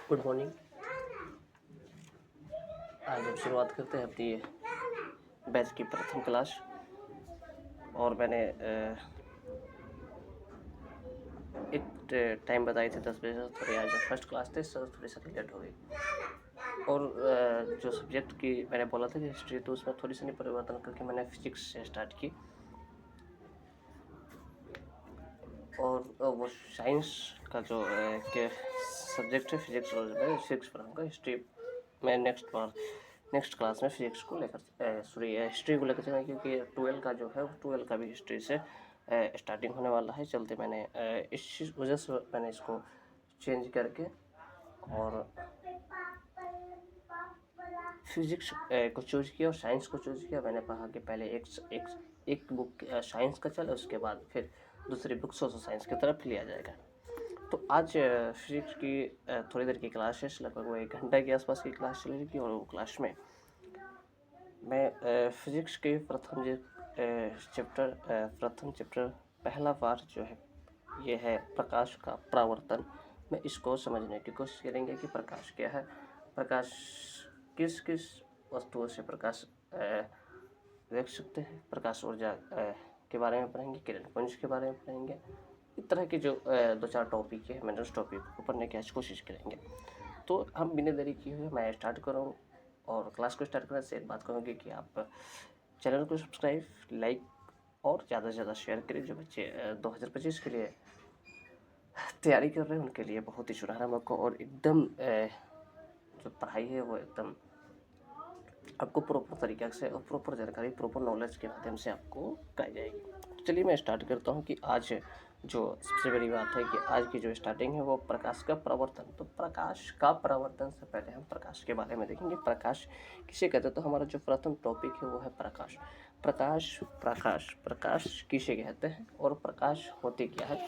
Good morning. आज हम शुरुआत करते हैं अपनी बैच की प्रथम क्लास। और मैंने एक टाइम बताई थी 10 बजे से, थोड़ी आज फर्स्ट क्लास थी सर, थोड़ी सी लेट हो गई। और जो सब्जेक्ट की मैंने बोला था कि हिस्ट्री, तो उसमें थोड़ी सी परिवर्तन करके मैंने फिजिक्स से स्टार्ट की। और वो साइंस का जो के सब्जेक्ट है फिजिक्स, और मैं फिजिक्स पढ़ाऊँगा। हिस्ट्री मैं नेक्स्ट क्लास में फिजिक्स को लेकर हिस्ट्री को लेकर चलेंगे, क्योंकि 12 का जो है वो 12 का भी हिस्ट्री से स्टार्टिंग होने वाला है। चलते मैंने इस वजह से मैंने इसको चेंज करके और फिजिक्स को चूज किया और साइंस को चूज किया। मैंने कहा कि पहले एक बुक साइंस का चले, उसके बाद फिर दूसरी बुक सोशल साइंस की तरफ लिया जाएगा। तो आज फिजिक्स की थोड़ी देर की क्लास है, लगभग वो 1 घंटा के आसपास की क्लास चलेगी। और वो क्लास में मैं फिजिक्स के प्रथम चैप्टर पहला पार्ट जो है ये है प्रकाश का परावर्तन। मैं इसको समझने की कोशिश करेंगे कि प्रकाश क्या है, प्रकाश किस किस वस्तुओं से प्रकाश देख सकते हैं, प्रकाश ऊर्जा के बारे में पढ़ेंगे, किरण पुंज के बारे में पढ़ेंगे। इस तरह के जो 2-4 टॉपिक है, मैंने उस टॉपिक को पढ़ने की आज कोशिश करेंगे। तो हम बिना देरी किए हुए मैं स्टार्ट करूँ। और क्लास को स्टार्ट करने से एक बात कहूँगी कि आप चैनल को सब्सक्राइब, लाइक और ज़्यादा से ज़्यादा शेयर करें। जो बच्चे 2025 के लिए तैयारी कर रहे हैं उनके लिए बहुत ही सुनहरा मौका, और एकदम जो पढ़ाई है वो एकदम आपको प्रॉपर तरीके से और प्रॉपर जानकारी, प्रॉपर नॉलेज के माध्यम से आपको कराई जाएगी। चलिए मैं स्टार्ट करता हूँ कि आज जो सबसे बड़ी बात है कि आज की जो स्टार्टिंग है वो प्रकाश का परावर्तन। तो प्रकाश का परावर्तन से पहले हम प्रकाश के बारे में देखेंगे। प्रकाश किसे कहते हैं? तो हमारा जो प्रथम टॉपिक है वो है प्रकाश। प्रकाश किसे कहते हैं और प्रकाश होते क्या है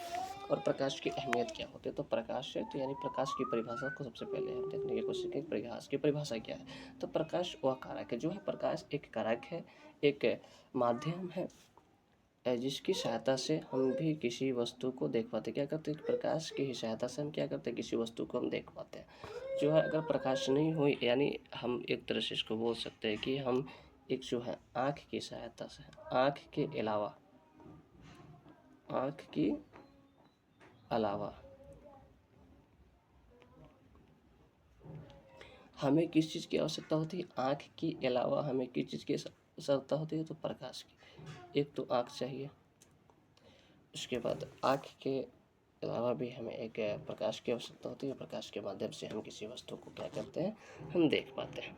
और प्रकाश की अहमियत क्या होती है? तो प्रकाश है तो यानी प्रकाश की परिभाषा को सबसे पहले हम देखने की कोशिश करें। प्रकाश की परिभाषा क्या है? तो प्रकाश वह कारक है जो है, प्रकाश एक कारक है, एक माध्यम है जिसकी सहायता से हम भी किसी वस्तु को देख पाते। क्या करते हैं? प्रकाश की ही सहायता से हम क्या करते हैं? किसी वस्तु को हम देख पाते हैं। जो है अगर प्रकाश नहीं हुई, यानी हम एक तरह से इसको बोल सकते हैं कि हम एक जो है आँख की सहायता से, आँख के अलावा हमें किस चीज़ की आवश्यकता होती है? आँख के अलावा हमें किस चीज़ की आवश्यकता होती है? तो प्रकाश की। एक तो आँख चाहिए, उसके बाद आँख के अलावा भी हमें एक प्रकाश की आवश्यकता होती है। प्रकाश के माध्यम से हम किसी वस्तु को क्या करते हैं? हम देख पाते हैं।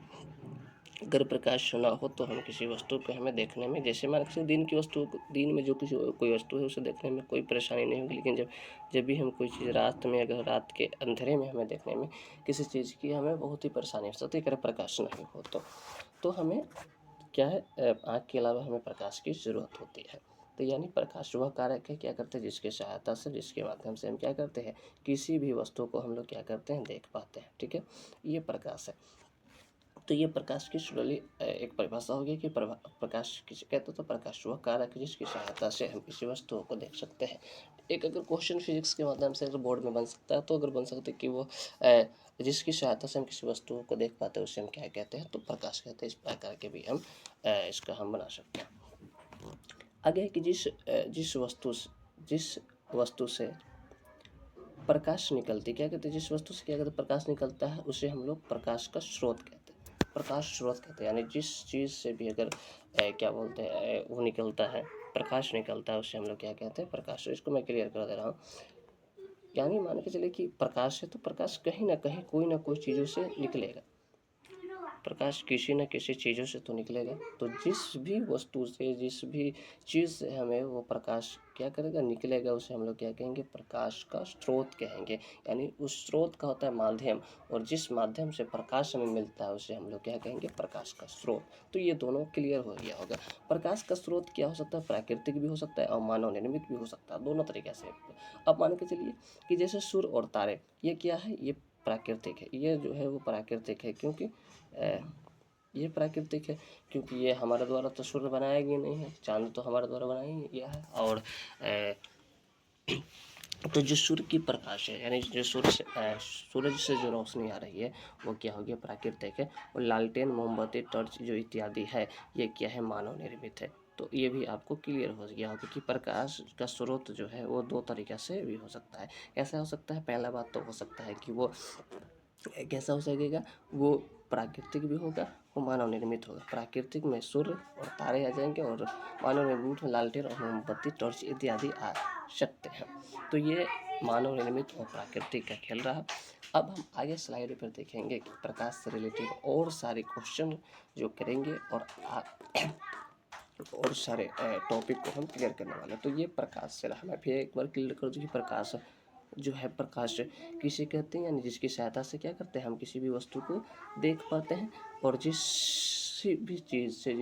अगर प्रकाश ना हो तो हम किसी वस्तु को हमें देखने में, जैसे मान लीजिए दिन में जो कोई वस्तु है उसे देखने में कोई परेशानी नहीं होगी, लेकिन जब भी हम कोई चीज़ रात में, अगर रात के अंधेरे में हमें देखने में किसी चीज़ की हमें बहुत ही परेशानी हो सकती है अगर प्रकाश नहीं हो तो हमें क्या है, आँख के अलावा हमें प्रकाश की ज़रूरत होती है। तो यानी प्रकाश वह कारक है, क्या करते हैं? जिसके सहायता से, जिसके माध्यम से हम क्या करते हैं? किसी भी वस्तु को हम लोग क्या करते हैं? देख पाते हैं। ठीक है, ये प्रकाश है। तो ये प्रकाश की सुलली एक परिभाषा होगी कि प्रकाश किसे कहते हैं? तो प्रकाश वह कारक है जिसकी सहायता से हम किसी वस्तुओं को देख सकते हैं। एक अगर क्वेश्चन फिजिक्स के माध्यम से अगर बोर्ड में बन सकता है, तो अगर बन सकता है कि वो जिसकी सहायता से हम किसी वस्तुओं को देख पाते हैं उसे हम क्या कहते हैं? तो प्रकाश कहते हैं। इस प्रकार के भी हम इसका हम बना सकते हैं। आगे है कि जिस वस्तु से प्रकाश निकलती, क्या कहते हैं? जिस वस्तु से क्या कहते हैं? प्रकाश निकलता है उसे हम लोग प्रकाश का स्रोत कहते हैं। प्रकाश स्रोत कहते हैं, यानी जिस चीज़ से भी अगर क्या बोलते हैं वो निकलता है, प्रकाश निकलता है, उसे हम लोग क्या कहते हैं? प्रकाश। इसको मैं क्लियर कर दे रहा हूँ। यानी मान के चलिए कि प्रकाश है तो प्रकाश कहीं ना कहीं कोई ना कोई चीज़ों से निकलेगा। प्रकाश किसी न किसी चीज़ों से तो निकलेगा। तो जिस भी वस्तु से, जिस भी चीज़ से हमें वो प्रकाश क्या करेगा? निकलेगा, उसे हम लोग क्या कहेंगे? प्रकाश का स्रोत कहेंगे। यानी उस स्रोत का होता है माध्यम, और जिस माध्यम से प्रकाश हमें मिलता है उसे हम लोग क्या कहेंगे? प्रकाश का स्रोत। तो ये दोनों क्लियर हो गया होगा। प्रकाश का स्रोत क्या हो सकता है? प्राकृतिक भी हो सकता है और मानव निर्मित भी हो सकता है, दोनों तरीके से। अब मान के चलिए कि जैसे सूर्य और तारे, ये क्या है? ये प्राकृतिक है। ये जो है वो प्राकृतिक है, क्योंकि ये प्राकृतिक है, क्योंकि ये हमारे द्वारा तो सूर्य बनाया गया नहीं है, चांद तो हमारे द्वारा बनाया ही गया है, और तो जो सूर्य की प्रकाश है, यानी जो सूरज से जो रोशनी आ रही है वो क्या होगी, प्राकृतिक है। और लालटेन, मोमबत्ती, टॉर्च जो इत्यादि है ये क्या है, मानव निर्मित है। तो ये भी आपको क्लियर हो गया होगा कि प्रकाश का स्रोत जो है वो दो तरीक़े से भी हो सकता है। कैसा हो सकता है, पहला बात तो हो सकता है कि वो कैसा हो सकेगा, वो प्राकृतिक भी होगा और मानव निर्मित होगा। प्राकृतिक में सूर्य और तारे आ जाएंगे और मानव निर्मित में लालटेन और मोमबत्ती, टॉर्च इत्यादि आ सकते हैं। तो ये मानव निर्मित और प्राकृतिक का खेल रहा। अब हम आगे स्लाइड पर देखेंगे कि प्रकाश से रिलेटेड और सारे क्वेश्चन जो करेंगे और सारे टॉपिक को हम क्लियर करने वाले हैं। तो ये प्रकाश से रहा। मैं फिर एक बार क्लियर कर दूँ कि प्रकाश जो है, प्रकाश किसे कहते हैं, यानी जिसकी सहायता से क्या करते हैं, हम किसी भी वस्तु को देख पाते हैं। और जिस भी चीज़ से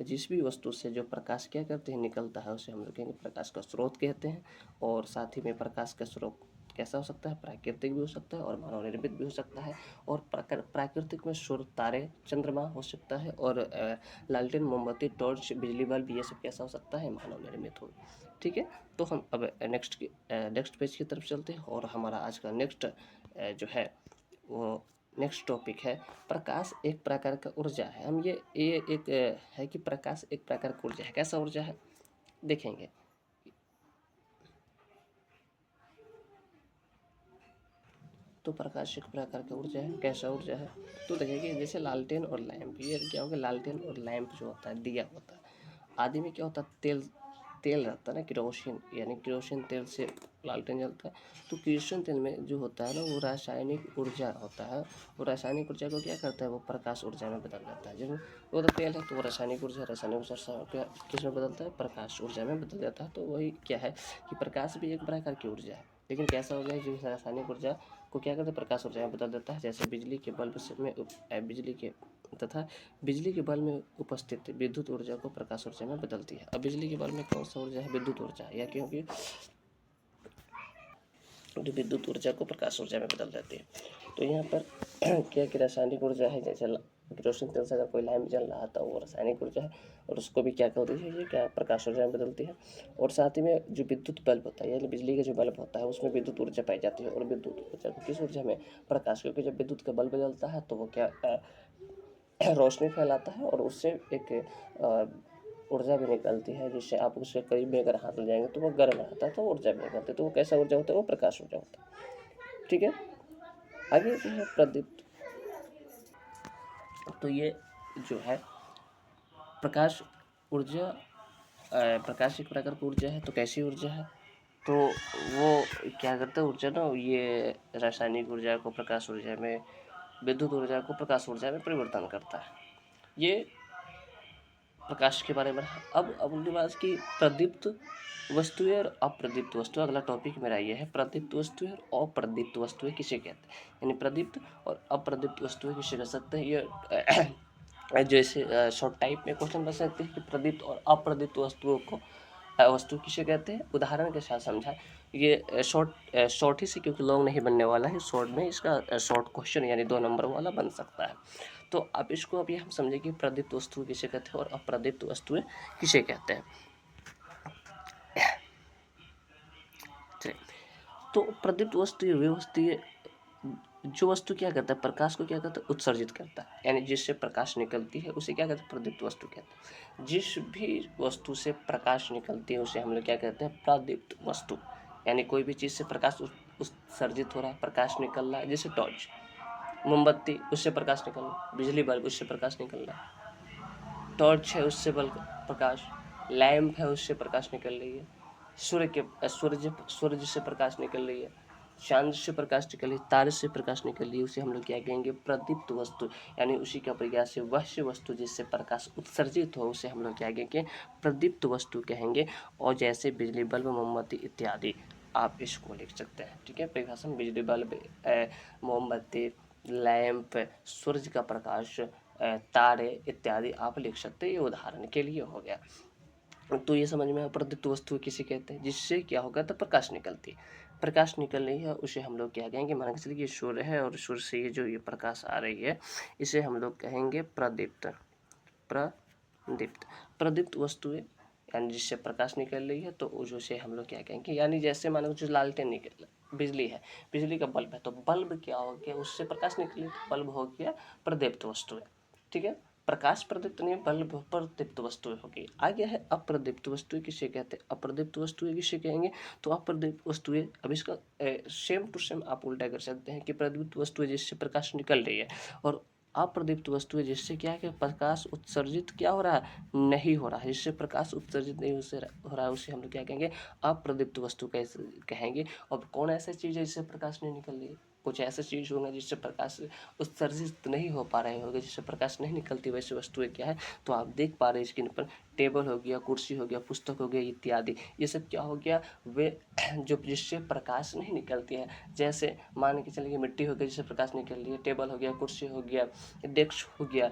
जिस भी वस्तु से जो प्रकाश क्या करते हैं, निकलता है, उसे हम लोग कहेंगे प्रकाश का स्रोत कहते हैं। और साथ ही में प्रकाश का स्रोत कैसा हो सकता है, प्राकृतिक भी हो सकता है और मानव निर्मित भी हो सकता है। और प्राकृतिक में सूर्य, तारे, चंद्रमा हो सकता है। और लालटेन, मोमबत्ती, टॉर्च, बिजली बल्ब, ये सब कैसा हो सकता है, मानव निर्मित हो। ठीक है। तो हम अब नेक्स्ट पेज की तरफ चलते हैं। और हमारा आज का नेक्स्ट जो है वो नेक्स्ट टॉपिक है, प्रकाश एक प्रकार का ऊर्जा है। हम ये एक है कि प्रकाश एक प्रकार का ऊर्जा है। कैसा ऊर्जा है, देखेंगे। तो प्रकाश एक प्रकार का ऊर्जा है। कैसा ऊर्जा है, तो देखिए जैसे लालटेन और लैंप, ये क्या होगा, लालटेन और लैंप जो होता है, दिया होता है। आदि में क्या होता है, तेल रहता है ना, केरोसिन, यानी केरोसिन तेल से लालटेन जलता है। तो केरोसिन तेल में जो होता है ना, वो रासायनिक ऊर्जा होता है। वो रासायनिक ऊर्जा को क्या करता है, वो प्रकाश ऊर्जा में बदल जाता है। जब वो तो तेल है तो वो रासायनिक ऊर्जा किस में बदलता है, प्रकाश ऊर्जा में बदल जाता है। तो वही क्या है कि प्रकाश भी एक प्रकार की ऊर्जा है। लेकिन कैसा ऊर्जा है, जो रासायनिक ऊर्जा को क्या करता है, प्रकाश ऊर्जा में बदल देता है। जैसे बिजली के बल्ब में बिजली के बल्ब में उपस्थित विद्युत ऊर्जा को प्रकाश ऊर्जा में बदलती है। अब बिजली के बल्ब में कौन सा ऊर्जा है, विद्युत ऊर्जा है। या क्योंकि विद्युत ऊर्जा को प्रकाश ऊर्जा में बदल देती है। तो यहाँ पर क्या कि रासायनिक ऊर्जा है, जैसे केरोसिन तेल से अगर कोई लैंप जल रहा था, वो रासायनिक ऊर्जा है और उसको भी क्या करती है, ये क्या प्रकाश ऊर्जा में बदलती है। और साथ ही में जो विद्युत बल्ब होता है, यानी बिजली का जो बल्ब होता है, उसमें विद्युत ऊर्जा पाई जाती है। और विद्युत ऊर्जा को किस ऊर्जा में, प्रकाश, क्योंकि जब विद्युत का बल्ब जलता है तो वो क्या रोशनी फैलाता है और उससे एक ऊर्जा भी निकलती है, जिससे आप उसके करीब में अगर हाथ ले जाएंगे तो वो गर्म रहता है, तो ऊर्जा भी निकलती है। तो वो कैसा ऊर्जा होता है, वो प्रकाश ऊर्जा होता है। ठीक है। आगे जो है प्रदीप्त, तो ये जो है प्रकाश ऊर्जा, प्रकाश एक प्रकार की ऊर्जा है। तो कैसी ऊर्जा है, तो वो क्या करता है, ऊर्जा ना, ये रासायनिक ऊर्जा को प्रकाश ऊर्जा में, विद्युत ऊर्जा को प्रकाश ऊर्जा में परिवर्तन करता है। ये प्रकाश के बारे में। अब उनके पास की प्रदीप्त वस्तुएं और अप्रदीप्त वस्तुएं। अगला टॉपिक मेरा ये है, प्रदीप्त वस्तुएं और अप्रदीप्त वस्तुएं किसे कहते हैं, यानी प्रदीप्त और अप्रदीप्त वस्तुएं किसे कह सकते हैं। ये जैसे शॉर्ट टाइप में क्वेश्चन बन सकते हैं कि प्रदीप्त और अप्रदीप्त वस्तुओं को वस्तु किसे कहते हैं, उदाहरण के साथ समझाएं। ये शॉर्ट ही से, क्योंकि लॉन्ग नहीं बनने वाला है, शॉर्ट में इसका शॉर्ट क्वेश्चन यानी 2 नंबर वाला बन सकता है। तो अब इसको अभी हम समझें कि प्रदीप्त वस्तु किसे कहते हैं और अप्रदीप्त वस्तुएं किसे कहते हैं। तो प्रदीप्त वस्तु वे वस्तु जो वस्तु क्या करता है, प्रकाश को क्या करता है, उत्सर्जित करता है, यानी जिससे प्रकाश निकलती है उसे क्या कहते हैं, प्रदीप्त वस्तु कहते हैं। जिस भी वस्तु से प्रकाश निकलती है उसे हम लोग क्या कहते हैं, प्रदीप्त वस्तु। यानी कोई भी चीज़ से प्रकाश उत्सर्जित हो रहा है, प्रकाश निकल रहा है, जैसे टॉर्च, मोमबत्ती, उससे प्रकाश निकल रहा है, बिजली बल्ब, उससे प्रकाश निकल रहा है, टॉर्च है उससे बल्ब प्रकाश, लैंप है उससे प्रकाश निकल रही है, सूर्य से प्रकाश निकल रही है, चांद से प्रकाश निकल रही है, तारे से प्रकाश निकल रही है, उसे हम लोग क्या कहेंगे, प्रदीप्त वस्तु। यानी उसी का प्रक्रिया से वह वस्तु जिससे प्रकाश उत्सर्जित हो उसे हम लोग क्या कहेंगे, प्रदीप्त वस्तु कहेंगे। और जैसे बिजली बल्ब, मोमबत्ती इत्यादि आप इसको लिख सकते हैं। ठीक है, परिभाषा में बिजली बल्ब, मोमबत्ती, लैंप, सूरज का प्रकाश, तारे इत्यादि आप लिख सकते हैं। ये उदाहरण के लिए हो गया। तो ये समझ में प्रदीप्त वस्तु किसे कहते हैं, जिससे क्या होगा, तो प्रकाश निकलती है। प्रकाश निकल रही है उसे हम लोग क्या कहेंगे, मान के चलिए ये सूर्य है और सूर्य से ये जो ये प्रकाश आ रही है इसे हम लोग कहेंगे प्रदीप्त। प्रदीप्त वस्तुएं, यानी जिससे प्रकाश निकल रही है तो उसे हम लोग क्या कहेंगे, यानी जैसे मानो जो लालटेन निकल बिजली है, बिजली का बल्ब है, तो बल्ब क्या हो गया, उससे प्रकाश निकली तो बल्ब हो गया प्रदीप्त वस्तु है। ठीक है, प्रकाश प्रदीप्त नहीं, बल्ब प्रदीप्त वस्तु होगी। आगे है अप्रदीप्त वस्तुएं किसे कहते हैं, अप्रदीप्त वस्तुएं किसे कहेंगे, तो अप्रदीप्त वस्तुएं, अब इसका सेम टू सेम आप उल्टा कर सकते हैं कि प्रदीप्त वस्तुएं जिससे प्रकाश निकल रही है, और अप्रदीप्त वस्तुएं जिससे क्या है कि प्रकाश उत्सर्जित क्या हो रहा है, नहीं हो रहा है, जिससे प्रकाश उत्सर्जित नहीं हो रहा है, उसे हम लोग क्या कहेंगे, अप्रदीप्त वस्तु कैसे कहेंगे। और कौन ऐसी चीज़ है जिससे प्रकाश नहीं निकल रही है, कुछ ऐसे चीज़ होंगे जिससे प्रकाश उत्सर्जित नहीं हो पा रहे होंगे, जिससे प्रकाश नहीं निकलती, वैसे वस्तुएं क्या है, तो आप देख पा रहे हैं स्क्रीन पर, टेबल हो गया, कुर्सी हो गया, पुस्तक हो गया इत्यादि, ये सब क्या हो गया, वे जो जिससे प्रकाश नहीं निकलती है। जैसे मान के चलिए मिट्टी हो गई जिससे प्रकाश निकल रही है, टेबल हो गया, कुर्सी हो गया, डेस्क हो गया,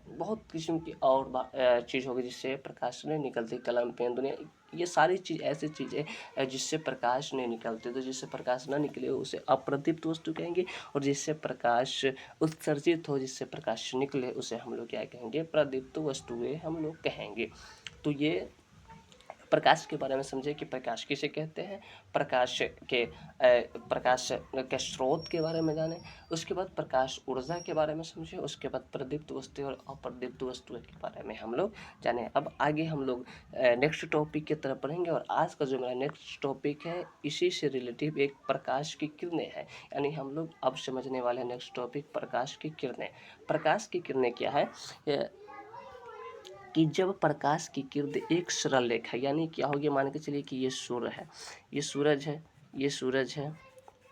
बहुत किस्म की और चीज़ हो गई जिससे प्रकाश नहीं निकलती, कलम पेन दुनिया, ये सारी चीज़ ऐसी चीज़ें जिससे प्रकाश नहीं निकलते, तो जिससे प्रकाश ना निकले उसे अप्रदीप्त वस्तु कहेंगे, और जिससे प्रकाश उत्सर्जित हो, जिससे प्रकाश निकले, उसे हम लोग क्या कहेंगे, प्रदीप्त वस्तुएं हम लोग कहेंगे। तो ये प्रकाश के बारे में समझे कि प्रकाश किसे कहते हैं, प्रकाश के स्रोत के बारे में जाने, उसके बाद प्रकाश ऊर्जा के बारे में समझे, उसके बाद प्रदीप्त वस्तु और अप्रदीप्त वस्तुओं के बारे में हम लोग जाने। अब आगे हम लोग नेक्स्ट टॉपिक की तरफ पढ़ेंगे, और आज का जो मेरा नेक्स्ट टॉपिक है इसी से रिलेटिव एक प्रकाश की किरणें है, यानी हम लोग अब समझने वाले नेक्स्ट टॉपिक प्रकाश की किरणें। प्रकाश की किरणें क्या है, कि जब प्रकाश की किरण एक सरल रेखा, यानी क्या हो गया, मान के चलिए कि ये सूर्य है, ये सूरज है, ये सूरज है,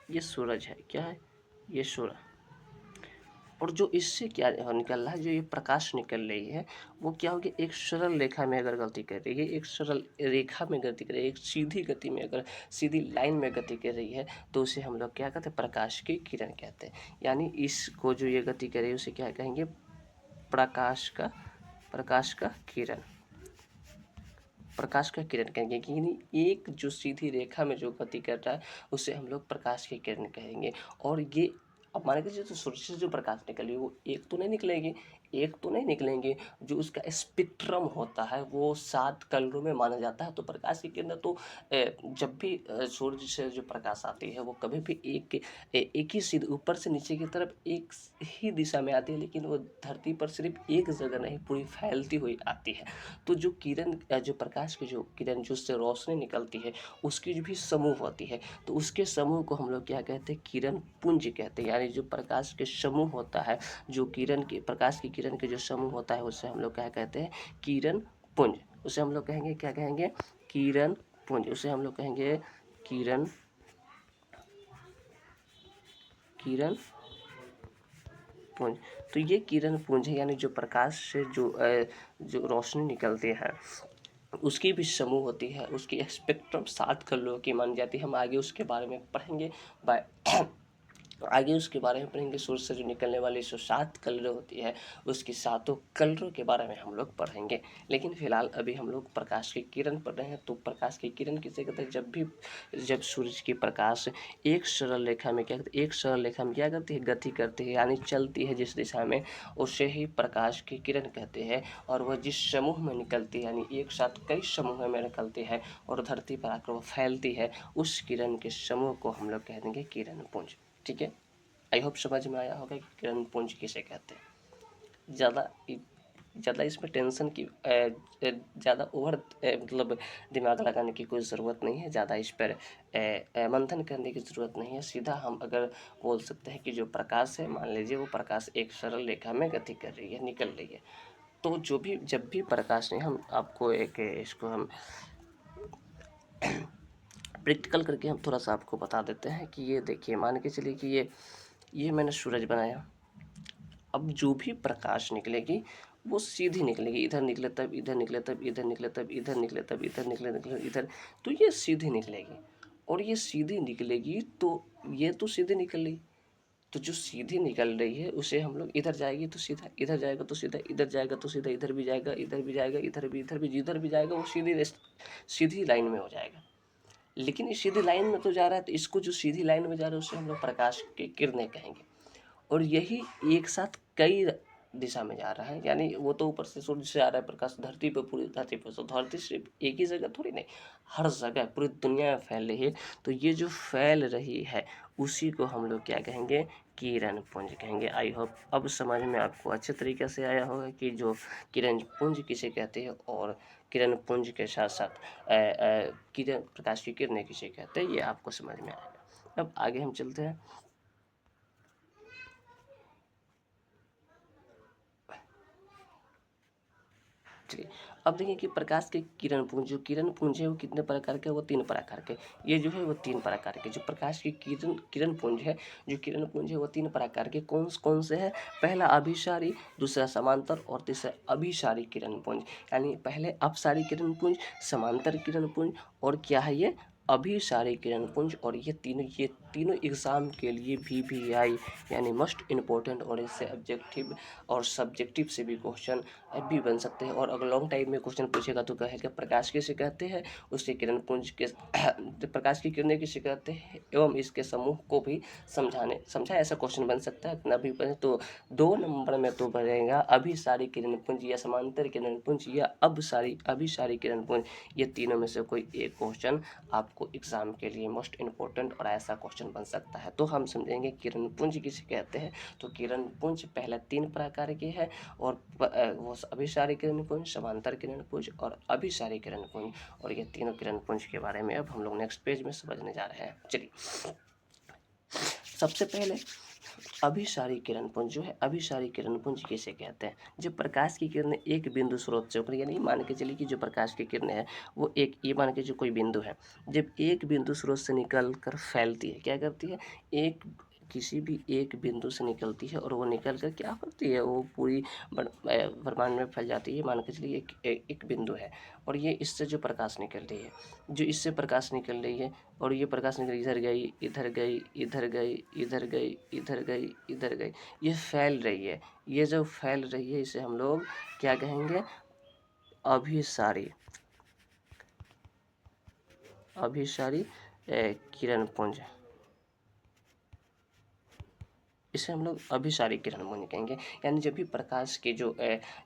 ये सूरज है, क्या है, ये सूर्य, और जो इससे क्या निकल रहा है, जो ये प्रकाश निकल रही है, वो क्या होगी, एक सरल रेखा में अगर गति कर रही है, एक सरल रेखा में गति कर रही है, एक सीधी गति में, अगर सीधी लाइन में गति कर रही है, तो उसे हम लोग क्या कहते हैं, प्रकाश की किरण कहते हैं। यानी इसको जो ये गति कर रही है उसे क्या कहेंगे, प्रकाश का किरण, प्रकाश का किरण कहेंगे। कि एक जो सीधी रेखा में जो गति कर रहा है उसे हम लोग प्रकाश की किरण कहेंगे। और ये अब मान के चलिए तो सूर्य से जो प्रकाश निकलेगी वो एक तो नहीं निकलेगी, जो उसका स्पेक्ट्रम होता है वो 7 कलरों में माना जाता है। तो प्रकाश की किरण तो जब भी सूर्य से जो प्रकाश आती है वो कभी भी एक ही सीधे ऊपर से नीचे की तरफ एक ही दिशा में आती है, लेकिन वो धरती पर सिर्फ एक जगह नहीं, पूरी फैलती हुई आती है। तो जो किरण जो प्रकाश की जो किरण जो उससे रोशनी निकलती है उसकी जो भी समूह होती है, तो उसके समूह को हम लोग क्या कहते हैं, किरण पुंज कहते हैं। यानी जो प्रकाश के समूह होता है, जो प्रकाश की किरण के जो समूह होता है उसे हम लोग क्या कहते हैं, किरण पुंज। उसे हम लोग कहेंगे, क्या कहेंगे, किरण पुंज। उसे हम लोग कहेंगे किरण पुंज। तो ये किरण पुंज है, यानी जो प्रकाश से जो रोशनी निकलती है उसकी भी समूह होती है, उसकी स्पेक्ट्रम 7 कलरों की मानी जाती है। हम आगे उसके बारे में पढ़ेंगे सूर्य से जो निकलने वाली जो 7 कलरें होती है उसकी 7 कलरों के बारे में हम लोग पढ़ेंगे। लेकिन फिलहाल अभी हम लोग प्रकाश की किरण पढ़ रहे हैं। तो प्रकाश की किरण किसे कहते हैं, जब सूरज की प्रकाश एक सरल रेखा में क्या करती है, गति करती है, यानी चलती है जिस दिशा में, उसे ही प्रकाश की किरण कहते हैं। और वह जिस समूह में निकलती है, यानी एक साथ कई समूह में निकलती है और धरती पर आकर वो फैलती है, उस किरण के समूह को हम लोग कह देंगे किरण पुंज। ठीक है, आई होप समझ में आया होगा कि किरण पुंज किसे कहते हैं। ज़्यादा इसमें टेंशन की ज़्यादा मतलब दिमाग लगाने की कोई ज़रूरत नहीं है, ज़्यादा इस पर मंथन करने की ज़रूरत नहीं है। सीधा हम अगर बोल सकते हैं कि जो प्रकाश है, मान लीजिए वो प्रकाश एक सरल रेखा में गति कर रही है, निकल रही है, तो जब भी प्रकाश नहीं, हम आपको इसको हम प्रैक्टिकल करके हम थोड़ा सा आपको बता देते हैं कि ये देखिए, मान के चलिए कि ये मैंने सूरज बनाया। अब जो भी प्रकाश निकलेगी वो सीधी निकलेगी, इधर निकले तब इधर निकले, तब इधर निकले, तब इधर निकले, तब इधर निकले इधर, तो ये सीधी निकलेगी। और ये सीधी निकलेगी तो ये तो सीधी निकल रही, तो जो सीधी निकल रही है उसे हम लोग, इधर जाएगी तो सीधा, इधर जाएगा तो सीधा, इधर जाएगा तो सीधा, इधर भी जाएगा, इधर भी जाएगा, जिधर भी जाएगा वो सीधी लाइन में हो जाएगा। लेकिन इस सीधी लाइन में तो जा रहा है, तो इसको जो सीधी लाइन में जा रहा है उसे हम लोग प्रकाश की किरणें कहेंगे। और यही एक साथ कई दिशा में जा रहा है, यानी वो तो ऊपर से सूर्य से आ रहा है प्रकाश धरती पर, पूरी धरती पर, तो धरती सिर्फ एक ही जगह थोड़ी नहीं, हर जगह पूरी दुनिया में फैल रही है। तो ये जो फैल रही है उसी को हम लोग क्या कहेंगे, किरण पुंज कहेंगे। आई होप अब समझ में आपको अच्छे तरीके से आया होगा कि जो किरण पुंज किसे कहते हैं और किरण पुंज के साथ साथ किरण, प्रकाश की किरणें किसे कहते हैं, ये आपको समझ में आएगा। अब आगे हम चलते हैं। चलिए अब देखिए कि प्रकाश के किरण पुंज, जो किरण पुंज है वो कितने प्रकार के, वो 3 प्रकार के। ये जो है वो 3 प्रकार के जो प्रकाश की किरण किरण पुंज है, जो किरण पुंज है वो 3 प्रकार के कौन कौन से है। पहला अभिसारी, दूसरा समांतर और तीसरा अभिसारी किरण पुंज। यानी पहले अपसारी किरण पुंज, समांतर किरण पुंज और क्या है ये अभिसारी किरण पुंज। और ये तीनों एग्जाम के लिए VVI यानी मोस्ट इम्पोर्टेंट, और इससे ऑब्जेक्टिव और सब्जेक्टिव से भी क्वेश्चन भी बन सकते हैं। और अगर लॉन्ग टाइम में क्वेश्चन पूछेगा तो कहेगा प्रकाश किसे कहते हैं, उसके किरण पुंज के प्रकाश की किरणें किसे कहते हैं एवं इसके समूह को भी समझा ऐसा क्वेश्चन बन सकता है। इतना भी बने तो 2 नंबर में तो बनेगा अभिसारी किरण पुंज या समांतर किरण पुंज या अभिसारी किरण पुंज। ये तीनों में से कोई एक क्वेश्चन आपको एग्जाम के लिए मोस्ट इम्पोर्टेंट और ऐसा क्वेश्चन बन सकता है। तो हम समझेंगे किरण पुंज किसे कहते हैं। तो किरण पुंज पहले 3 प्रकार के हैं और वो अभिसारी किरण पुंज, समांतर किरण पुंज और अभिसारी किरण पुंज। और ये तीनों किरण पुंज के बारे में अब हम लोग नेक्स्ट पेज में समझने जा रहे हैं। चलिए सबसे पहले अभिसारी किरण पुंज जो है, अभिसारी किरण पुंज किसे कहते हैं। जब प्रकाश की किरणें एक बिंदु स्रोत से होकर, यानी मान के चलिए कि जो प्रकाश की किरणें हैं वो एक, ये मान के जो कोई बिंदु है, जब एक बिंदु स्रोत से निकल कर फैलती है, क्या करती है, एक किसी भी एक बिंदु से निकलती है और वो निकल कर क्या करती है, वो पूरी ब्रह्मांड में फैल जाती है। मान के चलिए एक बिंदु है और ये इससे जो प्रकाश निकल रही है, जो इससे प्रकाश निकल रही है और ये प्रकाश निकल इधर गई, इधर गई, इधर गई, इधर गई, इधर गई, इधर गई, ये फैल रही है। ये जो फैल रही है इसे हम लोग क्या कहेंगे, अभिसारी, अभिसारी किरण पुंज, इसे हम लोग अभिसारी किरण पुंज कहेंगे। यानी जब भी प्रकाश की जब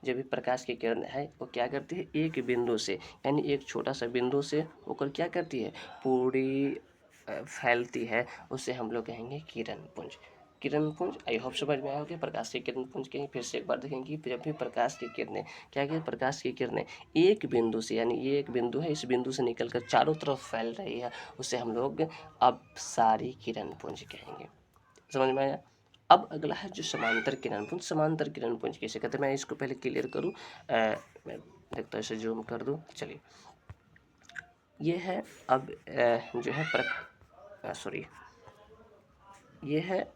भी प्रकाश की किरण है वो क्या करती है, एक बिंदु से, यानी एक छोटा सा बिंदु से होकर क्या करती है, पूरी फैलती है, उसे हम लोग कहेंगे किरण पुंज। किरण पुंज आई होप समझ में आया होगा। प्रकाश की किरण पुंज कहेंगे। फिर से एक बार देखेंगे, जब भी प्रकाश की किरणें क्या क्या, प्रकाश की किरणें एक बिंदु से, यानी ये एक बिंदु है, इस बिंदु से निकलकर चारों तरफ फैल रही है, उसे हम लोग अपसारी किरण पुंज कहेंगे। समझ में आया। अब अगला है जो समांतर किरण पुंज। समांतर किरण पुंज कैसे कहते हैं, मैं इसको पहले क्लियर करूँ, मैं देखता हूँ इसे जूम कर दूँ। चलिए ये है अब जो है सॉरी, ये है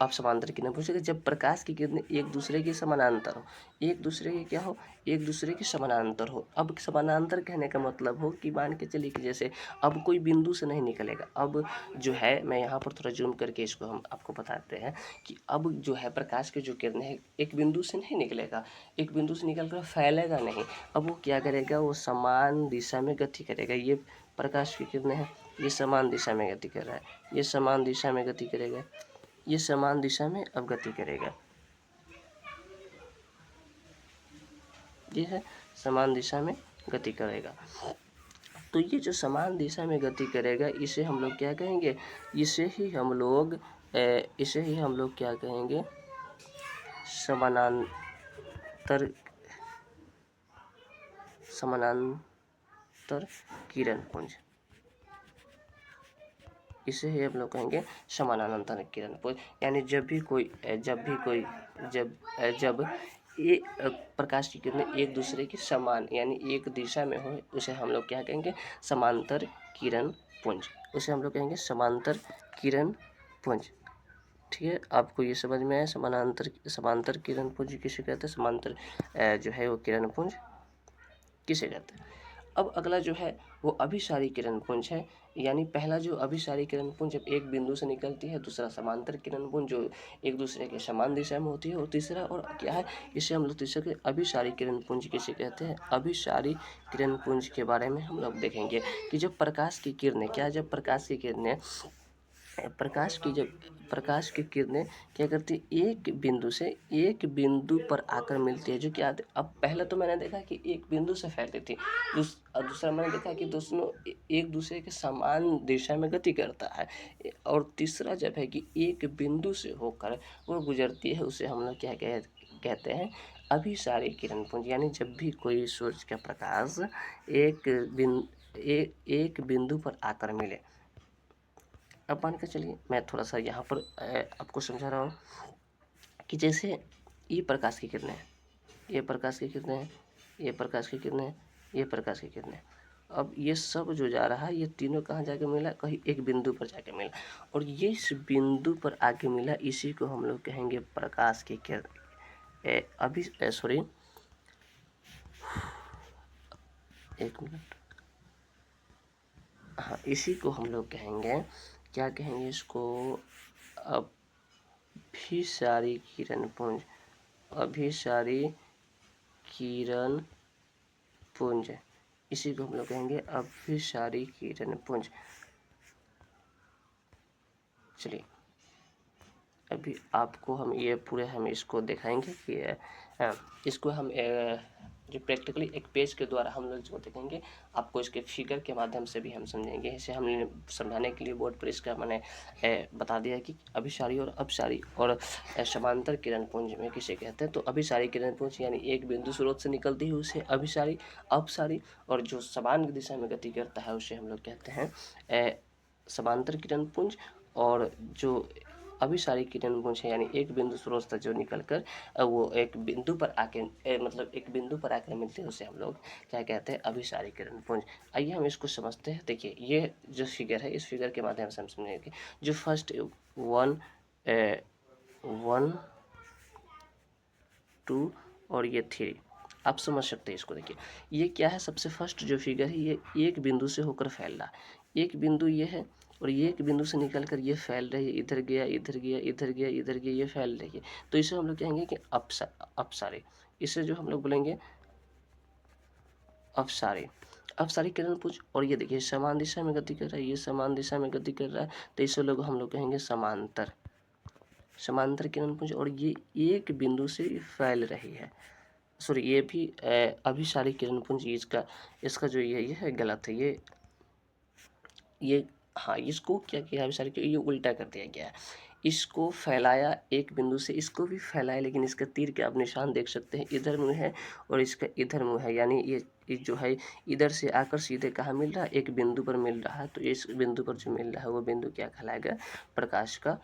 अब समांतर किरण पुंज। जब प्रकाश की किरणें एक दूसरे के समानांतर हो, एक दूसरे के क्या हो, एक दूसरे के समानांतर हो। अब समानांतर कहने का मतलब हो कि मान के चलिए कि जैसे अब कोई बिंदु से नहीं निकलेगा। अब जो है मैं यहाँ पर थोड़ा जूम करके इसको हम आपको बताते हैं कि अब जो है प्रकाश की जो किरणें हैं एक बिंदु से नहीं निकलेगा, एक बिंदु से निकल कर फैलेगा नहीं। अब वो क्या करेगा, वो समान दिशा में गति करेगा। ये प्रकाश की किरणें हैं, ये समान दिशा में गति कर रहा है, ये समान दिशा में गति करेगा, ये समान दिशा में अब गति करेगा, ये है समान दिशा में गति करेगा। तो ये जो समान दिशा में गति करेगा इसे हम लोग क्या कहेंगे, इसे ही हम लोग क्या कहेंगे, समानांतर किरण पुंज। इसे ही हम लोग कहेंगे समानांतर किरण पुंज। यानी जब ये प्रकाश की किरणें एक दूसरे के समान यानी एक दिशा में हो, उसे हम लोग क्या कहेंगे, समांतर किरण पुंज, उसे हम लोग कहेंगे समांतर किरण पुंज। ठीक है, आपको ये समझ में आया। समांतर किरण पुंज किसे कहते हैं, समांतर जो है वो किरण पुंज किसे कहते हैं। अब अगला जो है वो अभिसारी किरण पुंज है। यानी पहला जो अभिसारी किरण पुंज जब एक बिंदु से निकलती है, दूसरा समांतर किरण पुंज जो एक दूसरे के समान दिशा में होती है, और तीसरा और क्या है, इसे हम लोग तीसरे अभिसारी किरण पुंज किसे कहते हैं। अभिसारी किरण पुंज के बारे में हम लोग देखेंगे कि जब प्रकाश की किरणें प्रकाश की किरणें क्या करती है, एक बिंदु से एक बिंदु पर आकर मिलती है, जो कि अब पहले तो मैंने देखा कि एक बिंदु से फैलती थी, दूसरा मैंने देखा कि दोनों एक दूसरे के समान दिशा में गति करता है, और तीसरा जब है कि एक बिंदु से होकर वो गुजरती है, उसे हम लोग क्या कहते हैं, अभिसारी किरण पुंज। यानी जब भी कोई सूरज का प्रकाश एक बिंदु पर आकर मिले। अब मान के चलिए मैं थोड़ा सा यहाँ पर आपको समझा रहा हूँ कि जैसे ये प्रकाश की किरणें हैं, ये प्रकाश की किरणें हैं, ये प्रकाश की किरणें हैं, ये प्रकाश की किरणें हैं। अब ये सब जो जा रहा है, ये तीनों कहाँ जाके मिला, कहीं एक बिंदु पर जाके मिला, और ये इस बिंदु पर आके मिला, इसी को हम लोग कहेंगे प्रकाश की किरण। अभी सॉरी, एक मिनट, हाँ, इसी को हम लोग कहेंगे, क्या कहेंगे इसको, अभिसारी किरण पुंज, अभिसारी किरण पुंज, इसी को हम लोग कहेंगे अभिसारी किरण पुंज। चलिए अभी आपको हम ये पूरे हम इसको दिखाएंगे कि इसको हम जो प्रैक्टिकली एक पेज के द्वारा हम लोग जो देखेंगे, आपको इसके फिगर के माध्यम से भी हम समझेंगे। इसे हमने समझाने के लिए बोर्ड पर इसका मैंने बता दिया कि अभिसारी और अपसारी और समांतर किरण पुंज में किसे कहते हैं। तो अभिसारी किरण पुंज यानी एक बिंदु स्रोत से निकलती है उसे अभिसारी, अपसारी, और जो समान दिशा में गति करता है उसे हम लोग कहते हैं समांतर किरण पुंज। और जो अभिसारी किरण पुंज है यानी एक बिंदु स्रोत से जो निकलकर वो एक बिंदु पर आके मतलब एक बिंदु पर आकर मिलते हैं, उसे हम लोग क्या कहते हैं, अभिसारी किरण पुंज। आइए हम इसको समझते हैं। देखिए ये जो फिगर है, इस फिगर के माध्यम से हम समझेंगे। जो फर्स्ट 1 2 और ये 3, आप समझ सकते हैं इसको। देखिए ये क्या है, सबसे फर्स्ट जो फिगर है ये एक बिंदु से होकर फैल रहा है। एक बिंदु ये है और ये एक बिंदु से निकलकर ये फैल रही है, इधर गया, इधर गया, इधर गया, इधर गया, ये फैल रही है। तो इसे हम लोग कहेंगे कि अपसारी। इसे जो हम लोग बोलेंगे अपसारी, अपसारी किरण पुंज। और ये देखिए समान दिशा में गति कर रहा है, ये समान दिशा में गति कर रहा है, तो इसे लोग हम लोग कहेंगे समांतर, समांतर किरण पुंज। और ये एक बिंदु से फैल रही है, सॉरी ये भी अभिसारी किरण पुंज। इसका जो ये है गलत है, ये हाँ, इसको क्या किया अभिसारी, ये उल्टा कर दिया गया है। इसको फैलाया एक बिंदु से, इसको भी फैलाया, लेकिन इसका तीर के आप निशान देख सकते हैं, इधर मुँह है और इसका इधर मुँह है। यानी ये जो है इधर से आकर सीधे कहाँ मिल रहा है, एक बिंदु पर मिल रहा है। तो इस बिंदु पर जो मिल रहा है वो बिंदु क्या कहलाएगा, प्रकाश का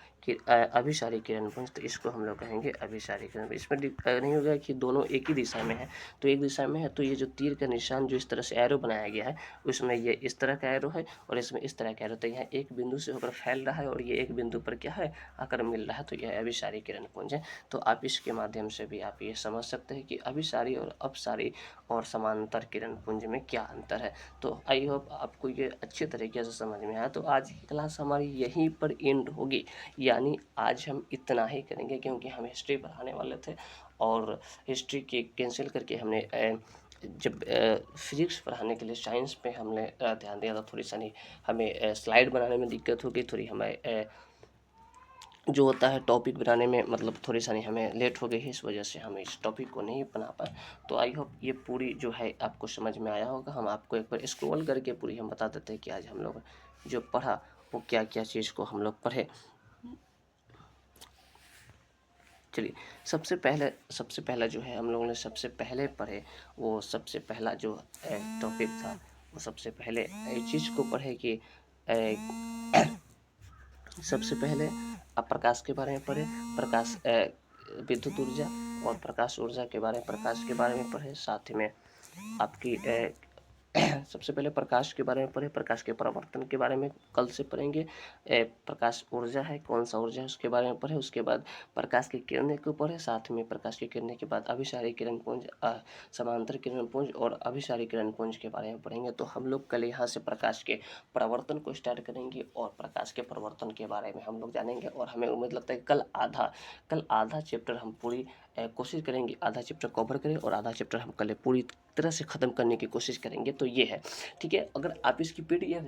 अभिसारी किरण पुंज। तो इसको हम लोग कहेंगे अभिसारी किरण पुंज। इसमें नहीं होगा कि दोनों एक ही दिशा में है, तो एक दिशा में है तो ये जो तीर का निशान जो इस तरह से एरो बनाया गया है, उसमें ये इस तरह का एरो है और इसमें इस तरह का एरो। तो यहाँ एक बिंदु से होकर फैल रहा है और ये एक बिंदु पर क्या है, आकर मिल रहा है, तो यह अभिसारी किरण पुंज है। तो आप इसके माध्यम से भी आप ये समझ सकते हैं कि अभिसारी और अपसारी और समांतर किरण पुंज में क्या अंतर है। तो आई होप आपको ये अच्छे तरीके से समझ में आया। तो आज की क्लास हमारी यहीं पर एंड होगी, यानी आज हम इतना ही करेंगे, क्योंकि हम हिस्ट्री पढ़ाने वाले थे और हिस्ट्री के कैंसिल करके हमने जब फिजिक्स पढ़ाने के लिए साइंस पे हमने ध्यान दिया था। थोड़ी सा हमें स्लाइड बनाने में दिक्कत हो गई, थोड़ी हमें जो होता है टॉपिक बनाने में मतलब थोड़ी सा हमें लेट हो गई है, इस वजह से हम इस टॉपिक को नहीं बना पाए। तो आई होप ये पूरी जो है आपको समझ में आया होगा। हम आपको एक बार स्क्रॉल करके पूरी हम बता देते हैं कि आज हम लोग जो पढ़ा वो क्या क्या चीज़ को हम लोग पढ़े। चलिए सबसे पहला जो है हम लोगों ने सबसे पहले पढ़े, वो सबसे पहला जो टॉपिक था, वो सबसे पहले इस चीज़ को पढ़े कि सबसे पहले आप प्रकाश के बारे में पढ़े, प्रकाश विद्युत ऊर्जा और प्रकाश ऊर्जा के बारे में, प्रकाश के बारे में पढ़े। साथ ही में आपकी सबसे पहले प्रकाश के बारे में पढ़े, प्रकाश के परावर्तन के बारे में कल से पढ़ेंगे। प्रकाश ऊर्जा है, कौन सा ऊर्जा है उसके बारे में पढ़े। उसके बाद प्रकाश की किरणें को पढ़े, साथ में प्रकाश की किरणें के बाद अभिसारी किरण पुंज, समांतर किरण पुंज और अभिसारी किरण पुंज के बारे में पढ़ेंगे। तो हम लोग कल यहाँ से प्रकाश के परावर्तन को स्टार्ट करेंगे और प्रकाश के परावर्तन के बारे में हम लोग जानेंगे। और हमें उम्मीद लगता है कल आधा चैप्टर हम पूरी कोशिश करेंगे आधा चैप्टर कवर करें और आधा चैप्टर हम कल पूरी तरह से ख़त्म करने की कोशिश करेंगे। तो ये है, ठीक है। अगर आप इसकी PDF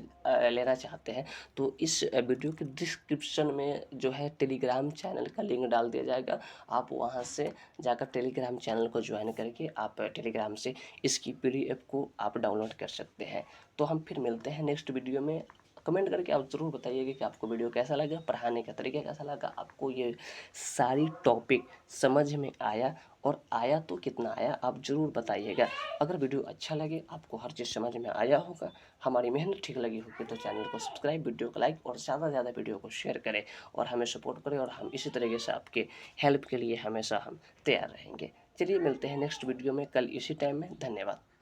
लेना चाहते हैं तो इस वीडियो के डिस्क्रिप्शन में जो है टेलीग्राम चैनल का लिंक डाल दिया जाएगा। आप वहाँ से जाकर टेलीग्राम चैनल को ज्वाइन करके आप टेलीग्राम से इसकी PDF को आप डाउनलोड कर सकते हैं। तो हम फिर मिलते हैं नेक्स्ट वीडियो में। कमेंट करके आप ज़रूर बताइएगा कि आपको वीडियो कैसा लगा, पढ़ाने का तरीका कैसा लगा, आपको ये सारी टॉपिक समझ में आया, और आया तो कितना आया आप ज़रूर बताइएगा। अगर वीडियो अच्छा लगे, आपको हर चीज़ समझ में आया होगा, हमारी मेहनत ठीक लगी होगी, तो चैनल को सब्सक्राइब, वीडियो को लाइक और ज़्यादा से ज़्यादा वीडियो को शेयर करें और हमें सपोर्ट करें, और हम इसी तरीके से आपके हेल्प के लिए हमेशा हम तैयार रहेंगे। चलिए मिलते हैं नेक्स्ट वीडियो में कल इसी टाइम में। धन्यवाद।